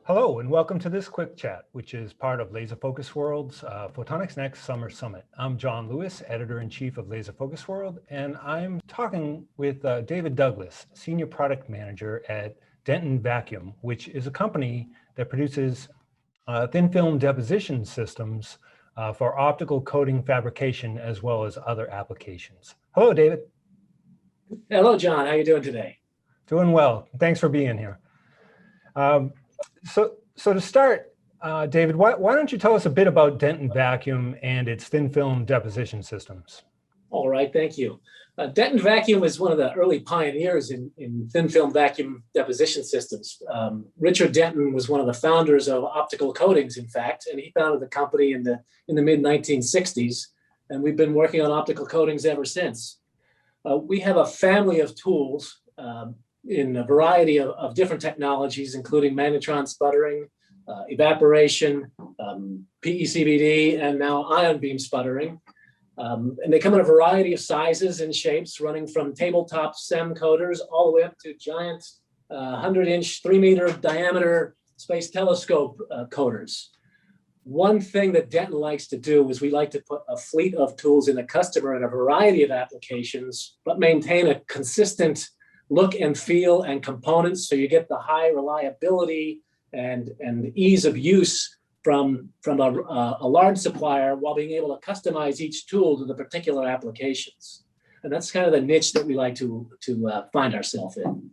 Hello, and welcome to this quick chat, which is part of Laser Focus World's Photonics Next Summer Summit. I'm John Lewis, Editor-in-Chief of Laser Focus World, and I'm talking with David Douglas, Senior Product Manager at Denton Vacuum, which is a company that produces thin film deposition systems for optical coating fabrication as well as other applications. Hello, David. Hello, John. How are you doing today? Doing well. Thanks for being here. So to start, David, why don't you tell us a bit about Denton Vacuum and its thin film deposition systems? All right, thank you. Denton Vacuum is one of the early pioneers in thin film vacuum deposition systems. Richard Denton was one of the founders of optical coatings, in fact, and he founded the company in the mid-1960s, and we've been working on optical coatings ever since. We have a family of tools in a variety of different technologies, including magnetron sputtering, evaporation, PECVD, and now ion beam sputtering. And they come in a variety of sizes and shapes, running from tabletop SEM coaters all the way up to giant 100-inch, 3-meter diameter space telescope coaters. One thing that Denton likes to do is we like to put a fleet of tools in the customer in a variety of applications, but maintain a consistent look and feel and components, so you get the high reliability and ease of use from a large supplier while being able to customize each tool to the particular applications. And that's kind of the niche that we like to find ourselves in.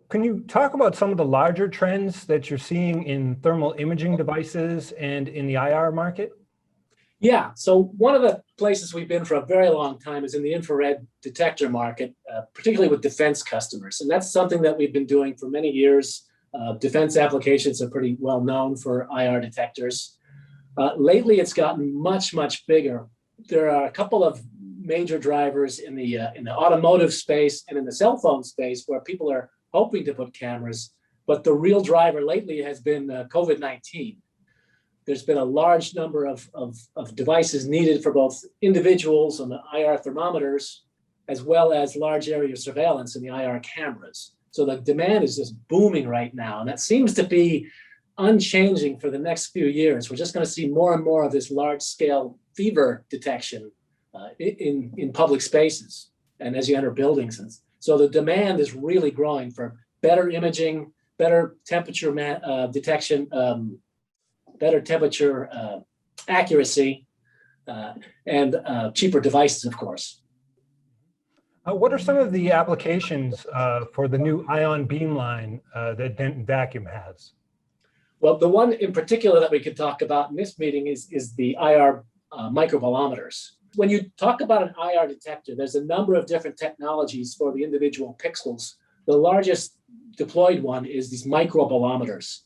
Can you talk about some of the larger trends that you're seeing in thermal imaging devices and in the IR market? Yeah, so one of the places we've been for a very long time is in the infrared detector market, particularly with defense customers. And that's something that we've been doing for many years. Defense applications are pretty well known for IR detectors. Lately, it's gotten much, much bigger. There are a couple of major drivers in the automotive space and in the cell phone space where people are hoping to put cameras. But the real driver lately has been COVID-19. There's been a large number of devices needed for both individuals on the IR thermometers, as well as large area surveillance in the IR cameras. So the demand is just booming right now. And that seems to be unchanging for the next few years. We're just going to see more and more of this large scale fever detection in public spaces and as you enter buildings. And so the demand is really growing for better imaging, better temperature detection, better temperature accuracy, and cheaper devices, of course. What are some of the applications for the new ion beam line that Denton Vacuum has? Well, the one in particular that we could talk about in this meeting is the IR microbolometers. When you talk about an IR detector, there's a number of different technologies for the individual pixels. The largest deployed one is these microbolometers.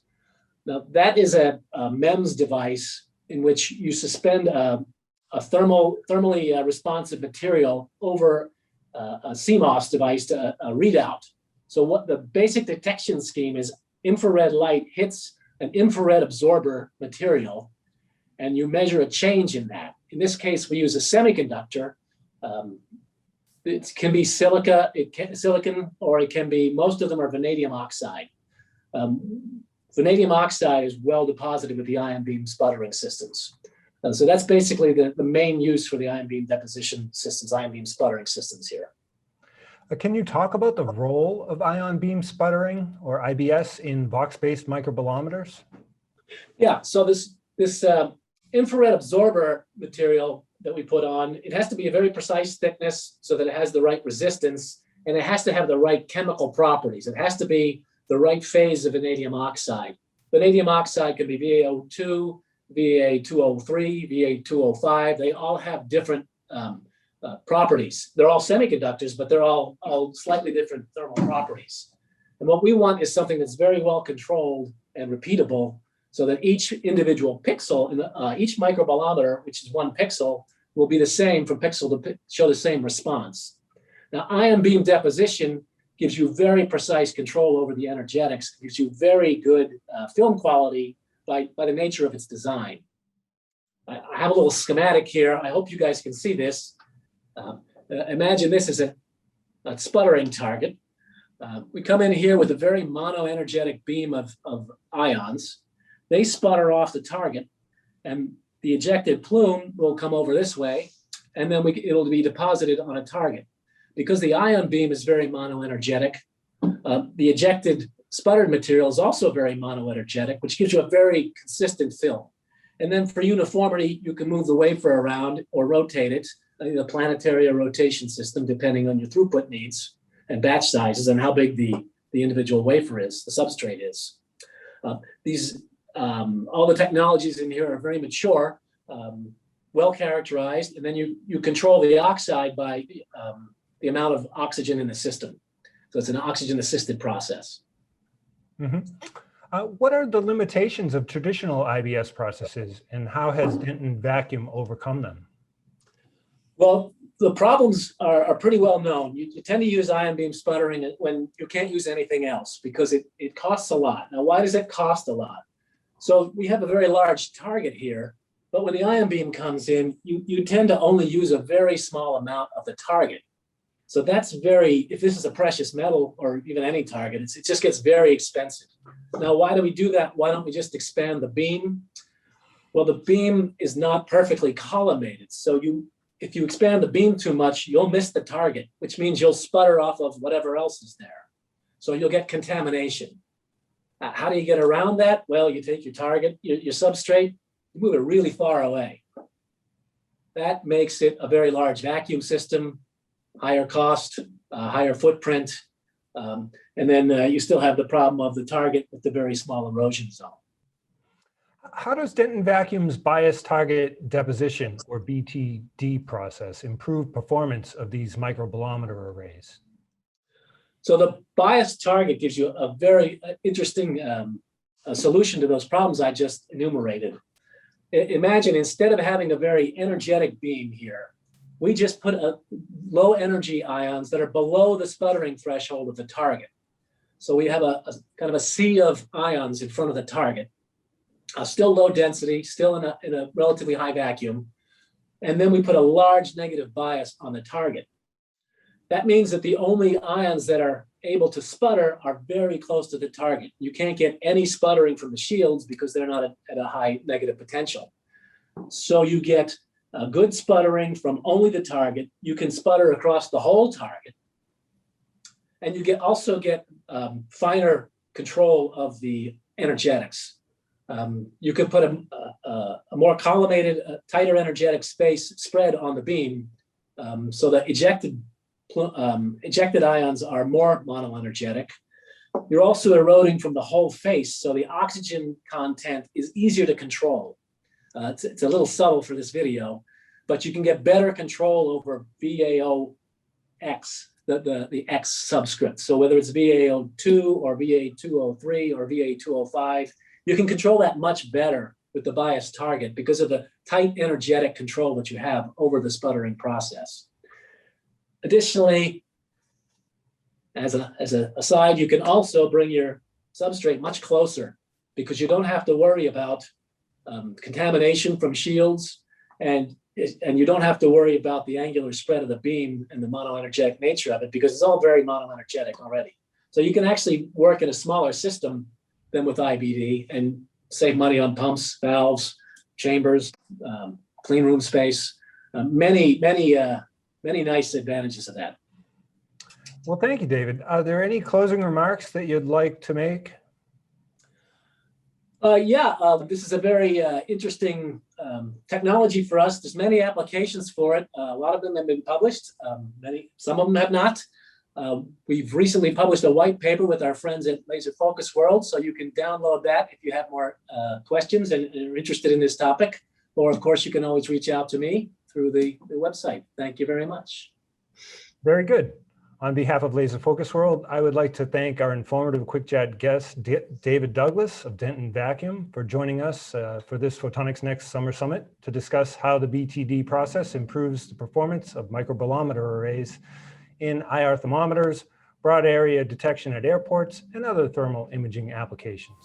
Now, that is a MEMS device in which you suspend a thermally responsive material over a CMOS device to a readout. So what the basic detection scheme is, infrared light hits an infrared absorber material, and you measure a change in that. In this case, we use a semiconductor. It can be silicon, or it can be, most of them are vanadium oxide. Vanadium oxide is well deposited with the ion beam sputtering systems. So that's basically the main use for the ion beam deposition systems, ion beam sputtering systems here. Can you talk about the role of ion beam sputtering, or IBS, in box-based microbolometers? Yeah, so this infrared absorber material that we put on, it has to be a very precise thickness so that it has the right resistance, and it has to have the right chemical properties. It has to be the right phase of vanadium oxide. Vanadium oxide can be VA02, VA203, VA205. They all have different properties. They're all semiconductors, but they're all slightly different thermal properties. And what we want is something that's very well controlled and repeatable, so that each individual pixel in each microbolometer, which is one pixel, will be the same from pixel to show the same response. Now, ion beam deposition gives you very precise control over the energetics, gives you very good film quality by the nature of its design. I have a little schematic here. I hope you guys can see this. Imagine this as a sputtering target. We come in here with a very monoenergetic beam of ions. They sputter off the target, and the ejected plume will come over this way, and then it'll be deposited on a target. Because the ion beam is very monoenergetic, the ejected sputtered material is also very monoenergetic, which gives you a very consistent film. And then for uniformity, you can move the wafer around or rotate it in a planetary or rotation system, depending on your throughput needs and batch sizes and how big the individual wafer is, the substrate is. All the technologies in here are very mature, well characterized, and then you control the oxide by the amount of oxygen in the system. So it's an oxygen-assisted process. Mm-hmm. What are the limitations of traditional IBS processes, and how has Denton Vacuum overcome them? Well, the problems are pretty well known. You tend to use ion beam sputtering when you can't use anything else because it costs a lot. Now, why does it cost a lot? So we have a very large target here, but when the ion beam comes in, you tend to only use a very small amount of the target. So that's if this is a precious metal or even any target, it just gets very expensive. Now, why do we do that? Why don't we just expand the beam? Well, the beam is not perfectly collimated. So if you expand the beam too much, you'll miss the target, which means you'll sputter off of whatever else is there. So you'll get contamination. How do you get around that? Well, you take your target, your substrate, you move it really far away. That makes it a very large vacuum system, higher cost, higher footprint, and then you still have the problem of the target with the very small erosion zone. How does Denton Vacuum's bias target deposition, or BTD process, improve performance of these microbolometer arrays? So the bias target gives you a very interesting solution to those problems I just enumerated. Imagine instead of having a very energetic beam here, we just put low energy ions that are below the sputtering threshold of the target. So we have a kind of a sea of ions in front of the target, still low density, still in a relatively high vacuum. And then we put a large negative bias on the target. That means that the only ions that are able to sputter are very close to the target. You can't get any sputtering from the shields because they're not at a high negative potential. So you get good sputtering from only the target. You can sputter across the whole target. And you also get finer control of the energetics. You could put a more collimated, tighter energetic space spread on the beam so that ejected ions are more monoenergetic. You're also eroding from the whole face, so the oxygen content is easier to control. It's a little subtle for this video, but you can get better control over VAOX, the X subscript. So whether it's VAO2 or VA203 or VA205, you can control that much better with the bias target because of the tight energetic control that you have over the sputtering process. Additionally, as an aside, you can also bring your substrate much closer because you don't have to worry about contamination from shields, and you don't have to worry about the angular spread of the beam and the monoenergetic nature of it because it's all very monoenergetic already. So you can actually work in a smaller system than with IBD and save money on pumps, valves, chambers, clean room space, many nice advantages of that. Well, thank you, David. Are there any closing remarks that you'd like to make? This is a very interesting technology for us. There's many applications for it. A lot of them have been published. Some of them have not. We've recently published a white paper with our friends at Laser Focus World, so you can download that if you have more questions and are interested in this topic. Or, of course, you can always reach out to me through the website. Thank you very much. Very good. On behalf of Laser Focus World, I would like to thank our informative quick chat guest, David Douglas of Denton Vacuum, for joining us for this Photonics Next Summer Summit to discuss how the BTD process improves the performance of microbolometer arrays in IR thermometers, broad area detection at airports, and other thermal imaging applications.